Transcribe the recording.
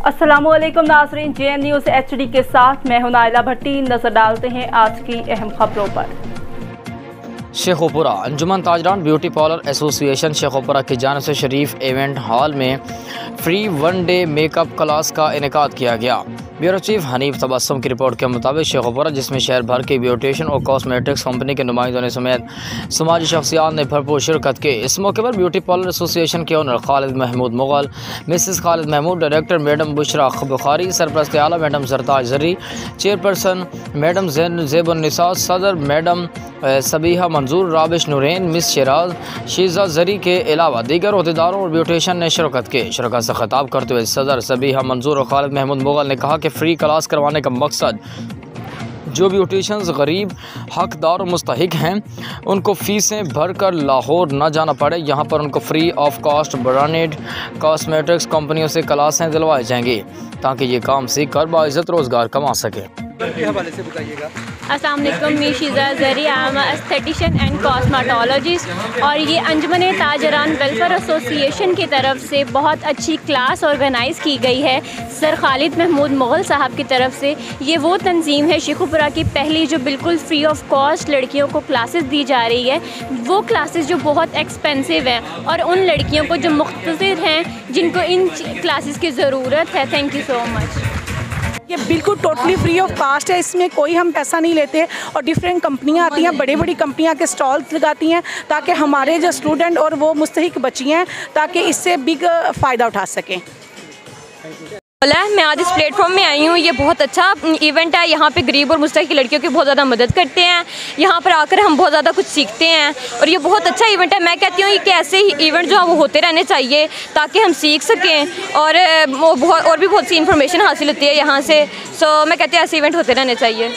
अस्सलामुअलैकुम नाज़रीन, JN news HD के साथ मैं हूं नाइला भट्टी। नजर डालते हैं आज की अहम खबरों पर। शेखोपुरा अंजुमन ताजरान ब्यूटी पार्लर एसोसिएशन शेखोपुरा की जानिब से शरीफ इवेंट हॉल में free one day makeup class का इनेकाद किया गया। ब्यूरो चीफ हनीफ तबस्सुम की रिपोर्ट के मुताबिक शेखोपुरा, जिसमें शहर भर की ब्यूटिशियन और कॉस्मेटिक्स कंपनी के नुमाइंदों ने समेत समाजी शख्सियात ने भरपूर शिरकत की। इस मौके पर ब्यूटी पार्लर एसोसिएशन के owner Khalid Mahmood Mughal, Mrs Khalid Mahmood, director madam Bushra Bukhari, सरपरस्त आला madam Sartaj Zari, chairperson madam Zebunnisa, सदर मैडम सबीहा मंजूर, राबिश नूरेन, मिस शराज, शीज़ा जरी के अलावा दीगर अहदेदारों और ब्यूटिशियन ने शिरकत की। शिरकत से खिताब करते हुए सदर सबीहा मंजूर और खालिद महमूद मुगल ने कहा कि फ्री क्लास करवाने का मकसद जो ब्यूटिशियंस गरीब हकदार और मुस्तहिक हैं उनको फ़ीसें भर कर लाहौर न जाना पड़े। यहाँ पर उनको free of cost branded cosmetics कंपनियों से क्लासें दिलवाई जाएंगी ताकि ये काम सीख कर बाइज़्ज़त रोज़गार कमा सके। हवाले से बताइएगा। अस्सलाम वालेकुम, मैं Sheeza Zari, I am aesthetician and cosmetologist और ये अंजुमन ताजरान वेलफेयर एसोसिएशन की तरफ से बहुत अच्छी क्लास ऑर्गेनाइज़ की गई है सर खालिद महमूद मुगल साहब की तरफ से। ये वो तंजीम है शेखोपुरा की पहली जो बिल्कुल फ्री ऑफ कॉस्ट लड़कियों को क्लासेस दी जा रही है। वो क्लासेस जो बहुत एक्सपेंसिव हैं और उन लड़कियों को जो मुख्तसर हैं जिनको इन क्लासेस की ज़रूरत है। Thank you so much. ये बिल्कुल टोटली फ्री ऑफ कास्ट है, इसमें कोई हम पैसा नहीं लेते और डिफरेंट कंपनियां आती हैं, बड़ी बड़ी कंपनियां के स्टॉल्स लगाती हैं ताकि हमारे जो स्टूडेंट और वो मुस्तहिक बच्ची हैं ताकि इससे बिग फ़ायदा उठा सकें। मैं आज इस प्लेटफॉर्म में आई हूँ। ये बहुत अच्छा इवेंट है। यहाँ पे गरीब और मुस्तहिक लड़कियों की बहुत ज़्यादा मदद करते हैं। यहाँ पर आकर हम बहुत ज़्यादा कुछ सीखते हैं और ये बहुत अच्छा इवेंट है। मैं कहती हूँ कि ऐसे ही इवेंट जो है वो होते रहने चाहिए ताकि हम सीख सकें और भी बहुत सी इन्फॉर्मेशन हासिल होती है यहाँ से। सो मैं कहती हूँ ऐसे इवेंट होते रहने चाहिए।